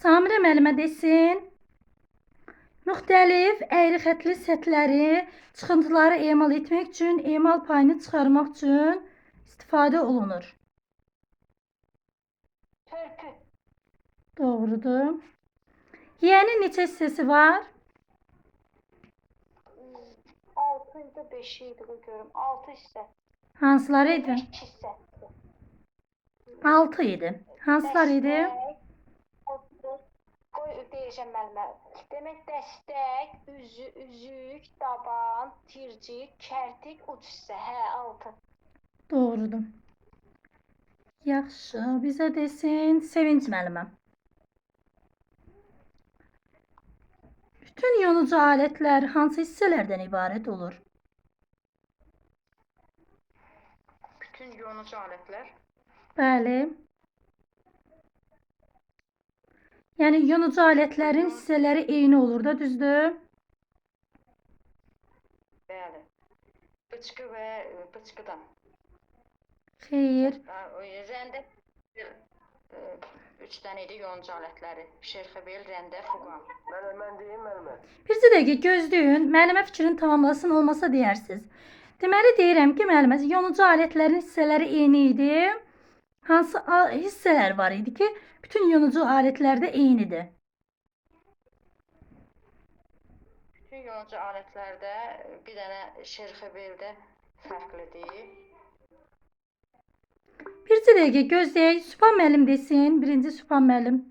Samirə müəllimə desin. Müxtəlif əyri xətli setləri, çıxıntıları emal etmək üçün, emal payını çıxarmaq üçün istifadə olunur. Törpü. Doğrudur. Yeğenin neçə hissəsi var? 6 idi, 5 idi, görüm. 6 hissə. Hansıları idi? 5 hissə. 6 idi. Hansılar idi? Qoy deyəcəm müəllimə. Demək dəstək, üzük, daban, tircik, kərtik, uc hissə. Hə, 6. Doğrudur. Yaxşı, bizə desin Sevinç müəllimə. Bütün yonucu alətlər hansı hissələrdən ibarət olur? Bütün yonucu alətlər. Bəli. Yəni yonucu alətlərin hissələri eyni olur da, düzdür? Bəli. Bıçqı və bıçqıdan. Xeyr. Rəndə 3 dənə idi yonucu alətləri. Şerxəbel, rəndə, fuqan. Mən deyim müəllimə. Bir dəqiqə gözləyin. Müəllimə fikrini tamamlasın, olmasa deyərsiniz. Deməli deyirəm ki, müəllimə, yonucu alətlərin hissələri eyni idi. Hansı hissələr var idi ki, bütün yonucu alətlərdə eynidir? Bütün yonucu alətlərdə bir dənə şerxəbeldə fərqlidir. Bir dəqiqə gözləyək. Sübhan müəllim desin. Birinci Sübhan müəllim.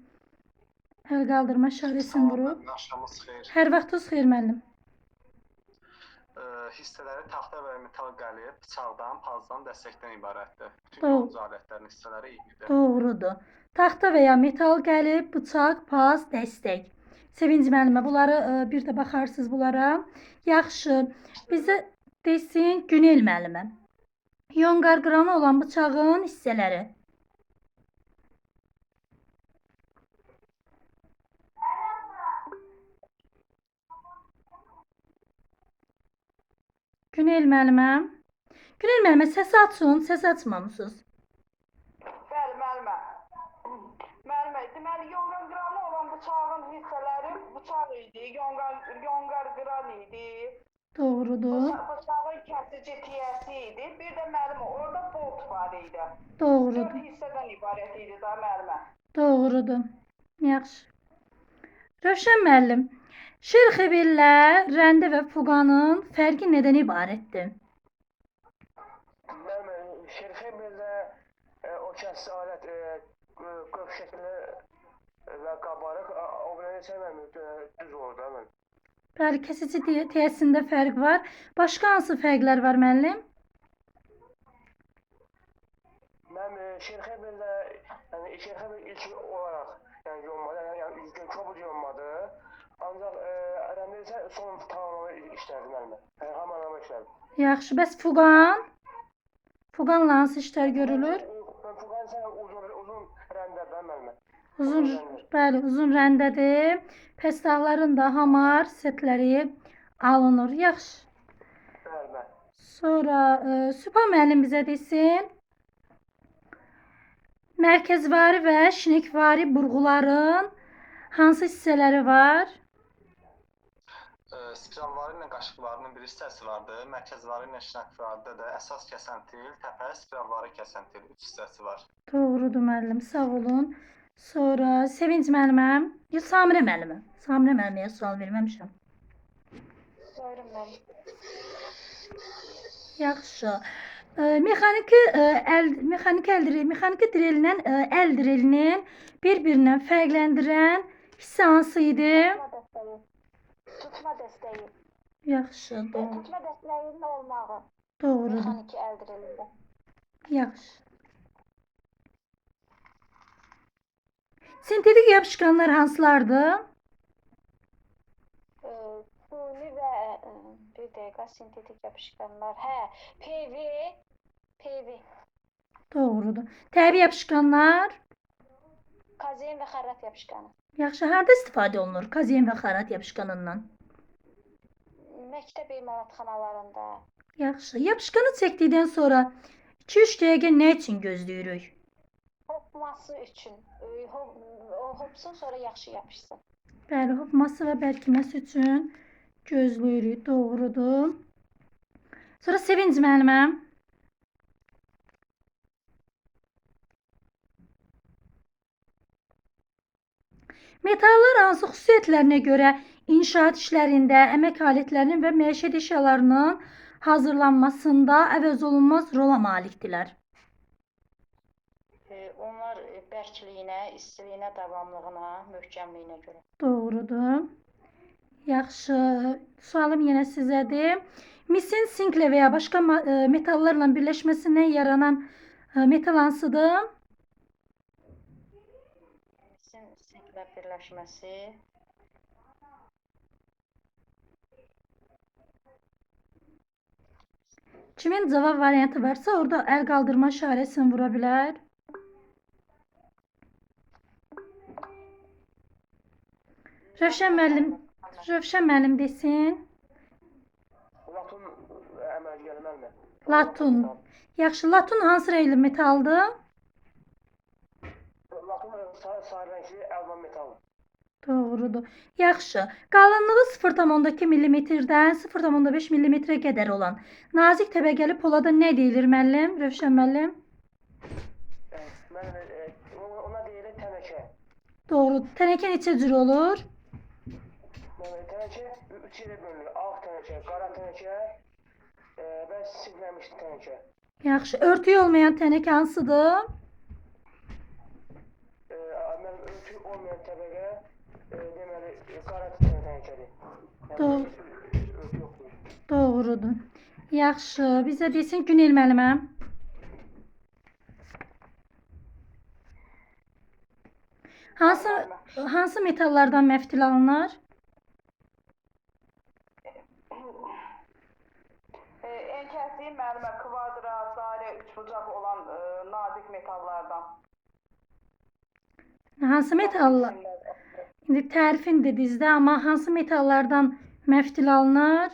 Əl qaldırma işarəsini vurub. Axşamınız xeyir. Hər vaxtınız xeyir müəllim. Hissələri taxta və metal qəlib, bıçaqdan, pazdan, dəstəkdən ibarətdir. Bütün Doğru. yonucu alətlərin hissələri eynidir. Doğrudur. Taxta və ya metal qəlib, bıçaq, paz, dəstək. Sevinç müəllimə, bunları bir də baxarsınız bunlara. Yaxşı. Bizə desin Günel müəllimə. Yonqar qramı olan bıçağın hissələri. Günel müəllimə. Günel müəllimə, səsi açın, səs açmamısınız. Bəli, müəllimə. Müəllimə, deməli yonqar qranı olan bıçağın hissələri bıçaq idi, yonqar qran idi. Doğrudur. Bıçağın kəsici tiyəsi idi. Bir də müəllimə, orada bolt var idi. 4 Doğrudur. hissədən ibarət idi da müəllimə. Doğrudur. Yaxşı. Rövşən müəllim, şerxəbellə, rəndə və fuqanın fərqi nədən ibarətdir? Müəllimə, şerxəbeldə o kəs alət qöp şəkli və qabarıq, o birə səməm düz olur da mən. Bəli, kəsici tiyəsində fərq var. Başqa hansı fərqlər var müəllim? Mən şerxəbeldə, yəni şerxəbel ilk olaraq yonmadı, yəni kobud yonmadı. Ancaq rəndə isə son tamamı işlərdi müəllimə. Hamanlama işlərdi. Yaxşı, bəs fuqan? Fuqanla hansı işlər görülür? Fuqan isə uzun rəndədir müəllimə. Uzun, bəli, uzun rəndədir. Pəstaqların da hamar setləri alınır. Yaxşı. Bəli, bəli. Sonra Sübhan müəllim bizə desin. Mərkəzvari və şinekvari burğuların hansı hissələri var? Spiralvari ilə qaşıqlarının bir hissəsi vardır. Mərkəzvari ilə şinəkvarda da əsas kəsəntil, təpə, spiralvari kəsəntil 3 hissəsi var. Doğrudur müəllim, sağ olun. Sonra Sevinç müəlliməm, Samirə müəllimə. Samirə müəlliməyə sual verməmişəm. Buyurun müəllim. Yaxşı. Mexaniki drellə əl drelinin bir-birindən fərqləndirən hissə hansı idi? Tutma dəstəyi. Yaxşı, doğru. Tutma dəstəyinin olmağı. Doğrudur. Mexaniki əl drelində. Yaxşı. Sintetik yapışqanlar hansılardır? Suni və bir dəqiqə sintetik yapışqanlar. Hə, PV. Doğrudur. Təbii yapışqanlar. Kazein və xarat yapışqanı. Yaxşı, harda istifadə olunur kazein və xarat yapışqanından? Məktəb imalatxanalarında. Yaxşı. Yapışqanı çəkdikdən sonra 2-3 dəqiqə nə üçün gözləyirik? Hopması üçün. O hopsun, sonra yaxşı yapışsın. Bəli, hopması və bərkiməsi üçün gözləyirik. Doğrudur. Sonra Sevinc müəlliməm. Metallar hansı xüsusiyyətlərinə görə inşaat işlərində, əmək alətlərinin və məişət əşyalarının hazırlanmasında əvəzolunmaz rola malikdirlər? Onlar bərkliyinə, istiliyinə, davamlılığına, möhkəmliyinə görə. Doğrudur. Yaxşı. Sualım yenə sizədir. Misin sinklə və ya başqa metallarla birləşməsindən yaranan metal hansıdır? Sinklə birləşməsi. Kimin cavab variantı varsa orada əl qaldırma işarəsini vura bilər. Rövşən müəllim desin. Latun əməl gəlməlmi? Latun. Yaxşı, latun hansı rəngli metaldır? Latun sarı rəngli əlvan metaldır. Doğrudur. Yaxşı. Qalınlığı 0,2 mm-dən 0,5 mm-ə qədər olan nazik təbəqəli polada nə deyilir müəllim? Rövşən müəllim. Ona deyilir tənəkə. Doğru. Tənəkə neçə cür olur? Tənəkə 3 yerə bölünür. Ağ tənəkə, qara tənəkə və sinklənmiş tənəkə. Yaxşı. Örtüyü olmayan tənəkə hansıdır? Örtüyü olmayan təbəqə deməli qara tənəkədir. Örtü yoxdur. Doğrudur. Yaxşı. Bizə desin Günel müəlliməm. Hansı metallardan məftil alınır? En kəskin mərmər, kvadrat, dairə, üçbucaq olan nazik metallardan. Hansı metallar? İndi tərifini dedinizdə, amma hansı metallardan məftil alınır?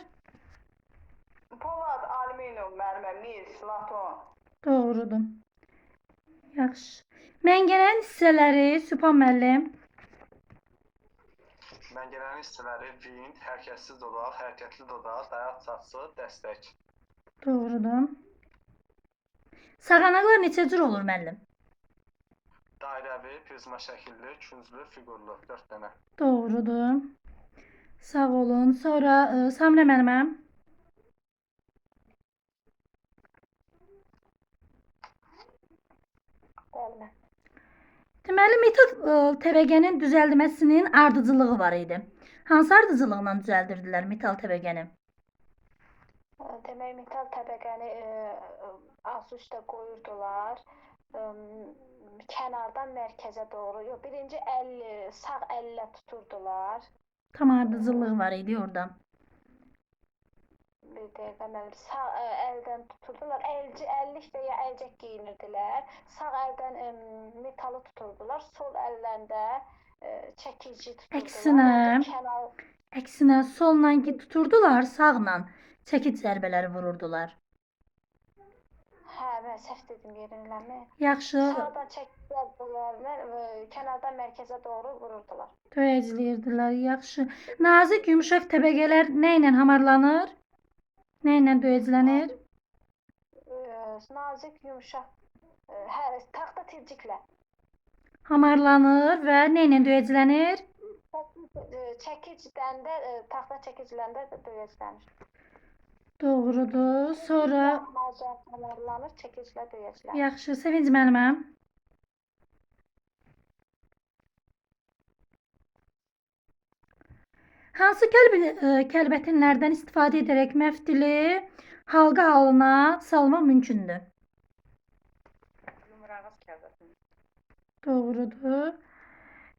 Polad, alüminium, mərmər, mis, laton. Doğrudur. Yaxşı. Məngənənin hissələri, Sübhan müəllim. Məngənənin hissələri vint, hərəkətsiz dodaq, hərəkətli dodaq, dayaq saçsı, dəstək. Doğrudur. Sağanaqlar neçə cür olur müəllim? Dairəvi, prizma şəkilli, künclü, fiqurlu 4 dənə. Doğrudur. Sağ olun. Sonra Samira müəlliməm. Bəli. Deməli, metal təbəqənin düzəldilməsinin ardıcılığı var idi. Hansı ardıcılıqla düzəldirdilər metal təbəqəni? Demək, metal təbəqəni alt-üstə qoyurdular. Kənardan mərkəzə doğru. Yox, birinci sağ əllə tuturdular. Tam ardıcılığı var idi orada. Bir dəqiqə mənim sağ əldən tuturdular. Əllik və ya əlcək geyinirdilər. Sağ əldən metalı tuturdular. Sol əlləndə çəkici tuturdular. Əksinə solla tuturdular, sağla çəkic zərbələri vururdular. Hə, mən səhv dedim yerinləmi? Yaxşı. Sağdan çəkic zərbələrini kənardan mərkəzə doğru vururdular. Döyəcləyirdilər. Yaxşı. Nazik, yumşaq təbəqələr nə ilə hamarlanır? Nə ilə döyəclənir? Nazik, yumşaq, taxta tirciklə. Hamarlanır və nə ilə döyəclənir? Çəkicdən də, taxta çəkiciləndə də döyəclənir. Doğrudur. Sonra hamarlanır, çəkiclə döyəclənir. yaxşı, Sevinc müəlliməm. Hansı kəlbətinlərdən istifadə edərək məftili halqa halına salmaq mümkündür? Yumrağız kəlbətin. Doğrudur.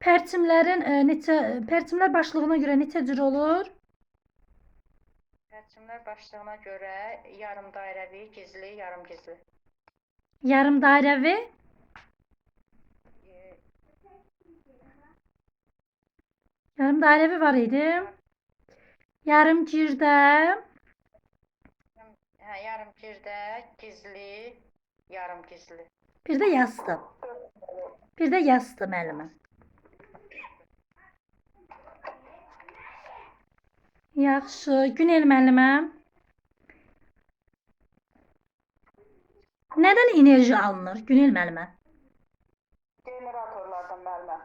Pərçimlər başlığına görə neçə cür olur? Pərçimlər başlığına görə yarım dairəvi, gizli, yarım gizli. Yarım dairəvi? Yarım dairəvi var idi. Yarım girdə. Hə, yarım girdə, gizli, yarım gizli. Bir də yastı. Bir də yastı müəllimə. Yaxşı. Günel müəllimə. Nədən enerji alınır Günel müəllimə? Generatorlardan müəllimə.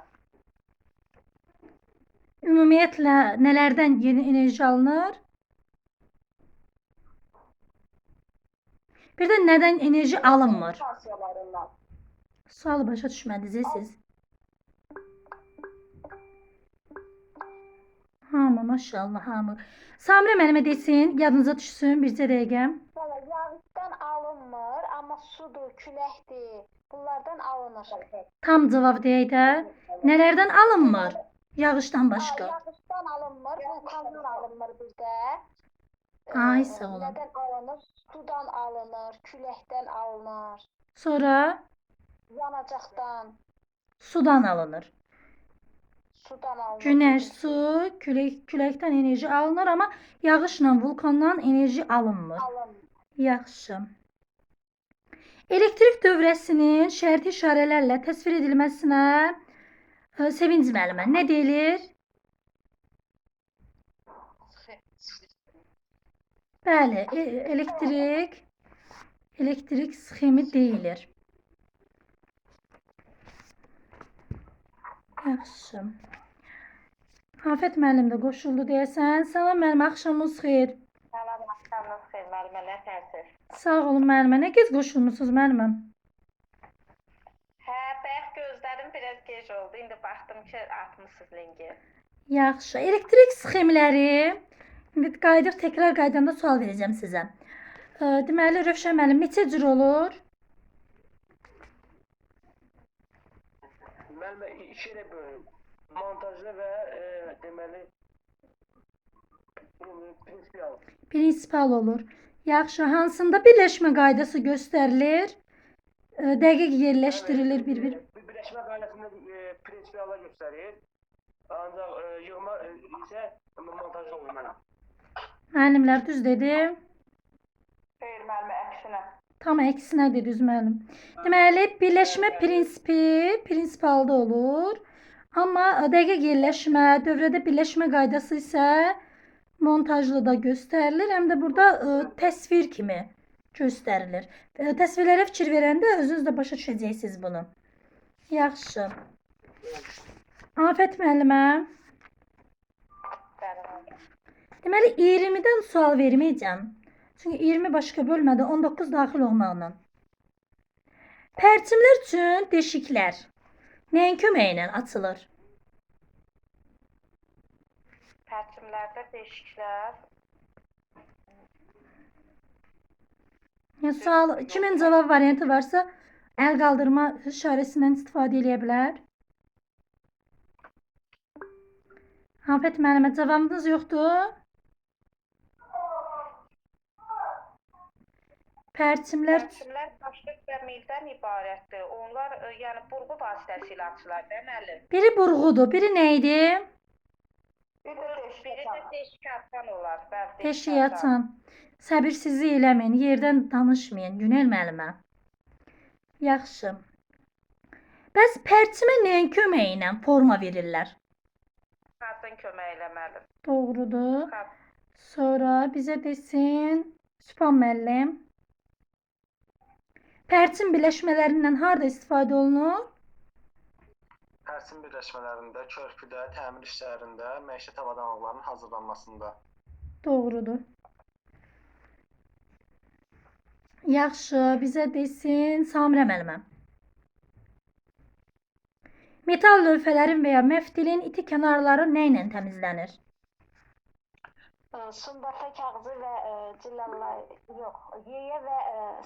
Ümumiyyətlə nələrdən yeni enerji alınır? Bir də nədən enerji alınmır? Stansiyalarından. Sualı başa düşmədiniz siz. Hamı maşallah hamı. Samirə müəllimə desin, yadınıza düşsün bircə dəqiqə. Valla yağışdan alınmır, amma sudur, küləkdir. Bunlardan alınır. Tam cavab deyək də. Nələrdən alınmır? Yağışdan başqa. Yağışdan alınmır, vulkandan alınır bir də. Ay sağ olun. Nədən alınır? Sudan alınır, küləkdən alınır, Sonra yanacaqdan, sudan alınır. sudan alınır. Günəş, su, küləkdən enerji alınır, amma yağışla, vulkandan enerji alınmır. Alınır. Yaxşı. Elektrik dövrəsinin şərti işarələrlə təsvir edilməsinə Sevinc müəllimə nə deyilir? Bəli, elektrik sxemi deyilir. Yaxşı. Afət müəllim də qoşuldu deyəsən. Salam müəllim, axşamınız xeyir. Salam, axşamınız xeyir müəllimə, nə tərsiz? Sağ olun müəllimə. Nə gec qoşulmusunuz müəlliməm? Hə, bəyək gözlərim biraz gec oldu. İndi baxdım ki, atmısınız linki. Yaxşı. Elektrik sxemləri. İndi qayıdıb təkrar qaydanda sual verəcəm sizə. Deməli, Rövşən müəllim neçə cür olur? Müəllimə iki yerə bölünür. Montajlı və deməli prinsipial. Prinsipal olur. Yaxşı. Hansında birləşmə qaydası göstərilir? Dəqiq yerləşdirilir bir-bir. Birləşmə qaydasında prinsipiallar göstərir. Ancaq yığma isə montajlı olur mənə. Müəllimlər düz dedi. Xeyr müəllimə, əksinə. Tam əksinə dediniz müəllim. Deməli, birləşmə prinsipalda olur. Amma dəqiq yerləşmə, dövrədə birləşmə qaydası isə montajlıda göstərilir. Həm də burada təsvir kimi göstərilir. Təsvirlərə fikir verəndə özünüz də başa düşəcəksiniz bunu. Yaxşı. Afət müəllimə. Deməli, 20-dən sual verməyəcəm. Çünki 20 başqa bölmədə 19 daxil olmaqla. Pərçimlər üçün deşiklər nəyin köməyi ilə açılır? Pərçimlərdə deşiklər. Yəni, sual, kimin cavab variantı varsa, əl qaldırma işarəsindən istifadə edə bilər. Afət müəllimə, cavabınız yoxdur? Pərçimlər Daşlıq və mildən ibarətdir. Onlar yəni burğu vasitəsilə açılar, deməli. biri burğudur, biri nə idi? Bir də Biri də deşik açan olar. Bəli, Deşik açan. Səbirsizlik eləməyin, yerdən danışmayın, Günel müəllimə. Yaxşı. Bəs pərçimə nəyin köməyi ilə forma verirlər? Qadın kömək eləməli. Doğrudur. Sonra bizə desin Sübhan müəllim. Pərçim birləşmələrindən harda istifadə olunur? Pərçim birləşmələrində, körpüdə, təmir işlərində, məişət avadanlıqlarının hazırlanmasında. Doğrudur. Yaxşı, bizə desin Samirə müəllimə. Metal lövhələrin və ya məftilin iti kənarları nə ilə təmizlənir? Sumbata kağızı və yeyə və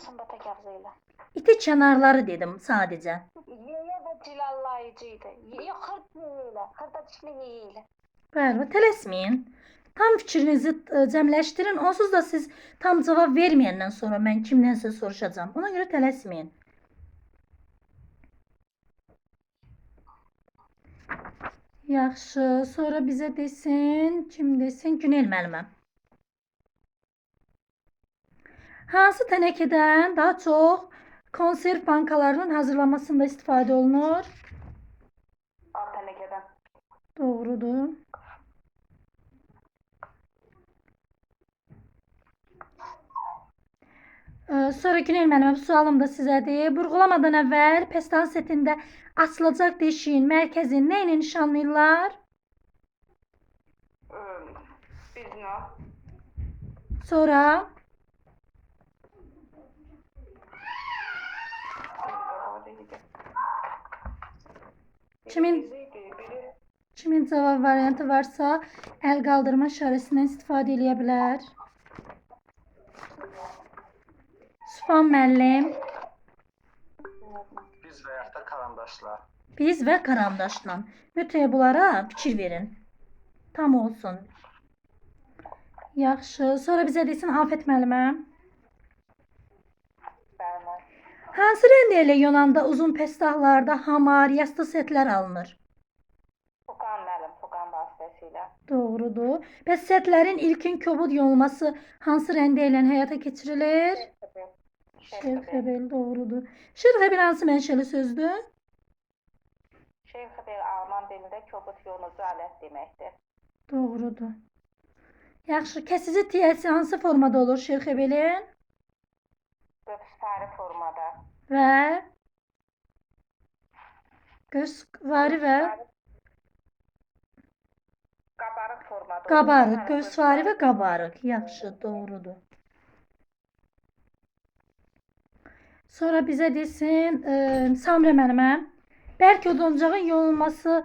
sumbata kağızı ilə. İti kənarları dedim sadəcə. Yeyə və cilallayıcı idi. Yox, xırda dişli yeyə ilə. Bəli, tələsməyin. Tam fikrinizi cəmləşdirin. Onsuz da siz tam cavab verməyəndən sonra mən kimdənsə soruşacağam. Ona görə tələsməyin. Yaxşı, sonra bizə desin, kim desin? Günel müəllimə. Hansı tənəkədən daha çox konserv bankalarının hazırlanmasında istifadə olunur? Alt tənəkədən. Doğrudur. Sonra Günel müəllimə, bu sualım da sizədir. Burğulamadan əvvəl pestan setində açılacaq deşiyin mərkəzini nə ilə nişanlayırlar? Bizlə. Sonra Kimin- Biri kimin cavab variantı varsa əl qaldırma işarəsindən istifadə edə bilər. Sübhan müəllim, Biz və ya da karandaşla. biz və karandaşla. Mütləq bunlara fikir verin. Tam olsun. Yaxşı. Sonra bizə desin Afət müəllimə. Bəli. Hansı rəng ilə Yunanda uzun pestahlarda hamar, yastı setlər alınır? Fuqan müəllim, Fuqan vasitəsilə. Doğrudur. Bəs setlərin ilkin kobud yonulması hansı rəng ilə həyata keçirilir? Şerxebel, doğrudur. Şerxebel hansı mənşəli sözdür? Şerxebel Alman dilində kobud yonucu alət deməkdir. Doğrudur. Yaxşı. Kəsici tiyəsi hansı formada olur şerxebelin? Göstəri formada. Və gözvari və Qabarıq formada. qabarıq. olur. Gözvari və qabarıq. Yaxşı, doğrudur. Sonra bizə desin Samrə müəllimə. Bərk oduncağın yonulması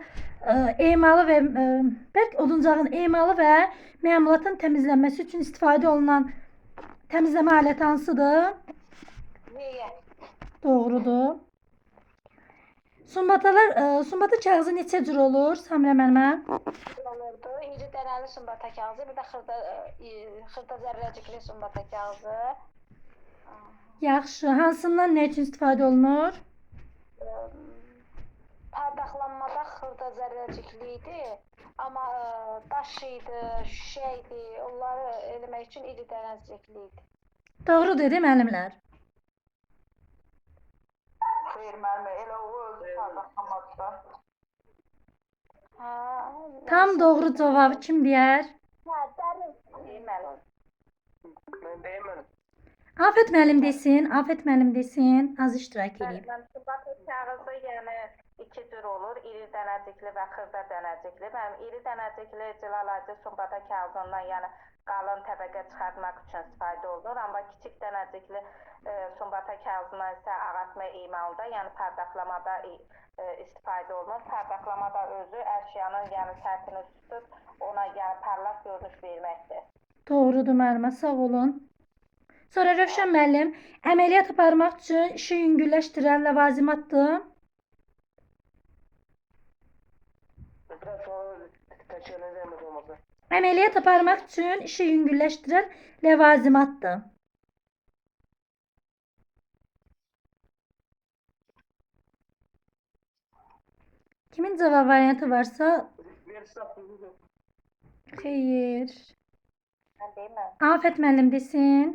bərk oduncağın emalı və məmulatın təmizlənməsi üçün istifadə olunan təmizləmə aləti hansıdır? Niyə? Doğrudur. Sumbata kağızı neçə cür olur Samrə müəllimə? Olurdu. İri dənəli sumbata kağızı, bir də xırda zərrəcikli sumbata kağızı. Yaxşı. Hansından nə üçün istifadə olunur? Pardaqlanmada xırda zərrəcikli idi. Amma daş idi, şüşə idi. Onları eləmək üçün iri dənəcikli idi. Doğrudur, dedim müəllimlər. xeyr müəllimə, elə o özü pardaqlamazdı. Hə. Tam doğru cavabı kim deyər? Hə, dərin. Deməli. Mən deyim. Afət müəllim desin, Afət müəllim desin. Az iştirak edeyim. Sumbata kağızı yəni iki cür olur. İri dənəcikli və xırda dənəcikli. Mənim iri dənəcikli cilalayıcı sumbata kağızından yəni qalın təbəqə çıxartmaq üçün istifadə olunur. Amma kiçik dənəcikli sumbata kağızından isə ağartma imalda, yəni pardaqlamada istifadə olunur. Pardaqlamada özü əşyanın yəni səthini tutub ona yəni parlaq görünüş verməkdir. Doğrudur müəllimə, sağ olun. Sonra Rövşən müəllim, əməliyyat aparmaq üçün işi yüngülləşdirən ləvazimatdır. Biraz sonra təkrarlayacağım olmasa. Əməliyyat aparmaq üçün işi yüngülləşdirən ləvazimatdır. Kimin cavab variantı varsa Bir saplı. xeyir. Mən deyirəm, Afət müəllim desin.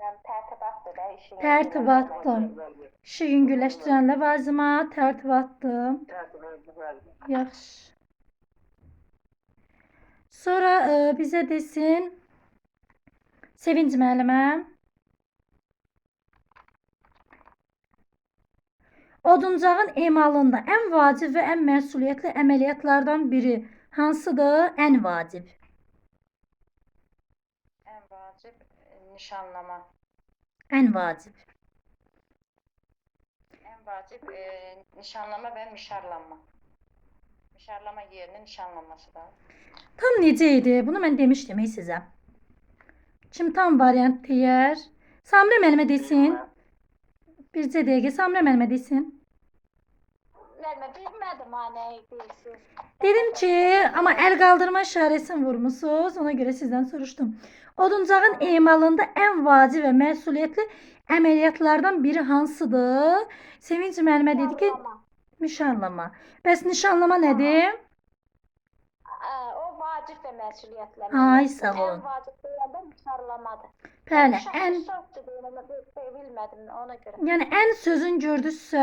yəni tərtibatdır da işin. Tərtibatdır. İşi yüngülləşdirən ləvazimat tərtibatdır. Tərtib. Yaxşı. Sonra bizə desin Sevinc müəllimə. Oduncağın emalında ən vacib və ən məsuliyyətli əməliyyatlardan biri hansıdır? Ən vacib. Ən vacib nişanlama. Ən vacib. Ən vacib nişanlama və mişarlanma. Mişarlama yerinin nişanlanması da. Tam necə idi? Bunu mən demişdim sizə. Kim tam variant deyər? Samrə müəllimə desin. Bircə dəqiqə Samrə müəllimə desin. Müəllimə bilmədim ha nə deyirsiniz. Dedim ki, amma əl qaldırma işarəsini vurmusunuz. Ona görə sizdən soruşdum. Oduncağın emalında ən vacib və məsuliyyətli əməliyyatlardan biri hansıdır? Sevinç müəllimə dedi ki, mişarlama. Bəs nişanlama nədir? O vacib və məsuliyyətli. Ay, sağ olun. Ən vacib deyəndə mişarlamadır. Bəli, ən bilmədim ona görə. yəni ən sözün gördüsə,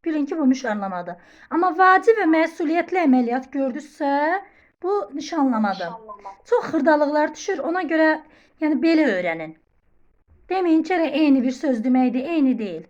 bilin ki, bu mişarlamadır. Amma vacib və məsuliyyətli əməliyyat gördüsə, bu nişanlamadır. Nişanlama. Çox xırdalıqlar düşür. Ona görə yəni belə öyrənin. Deməyin ki, eyni bir söz deməkdir, eyni deyil.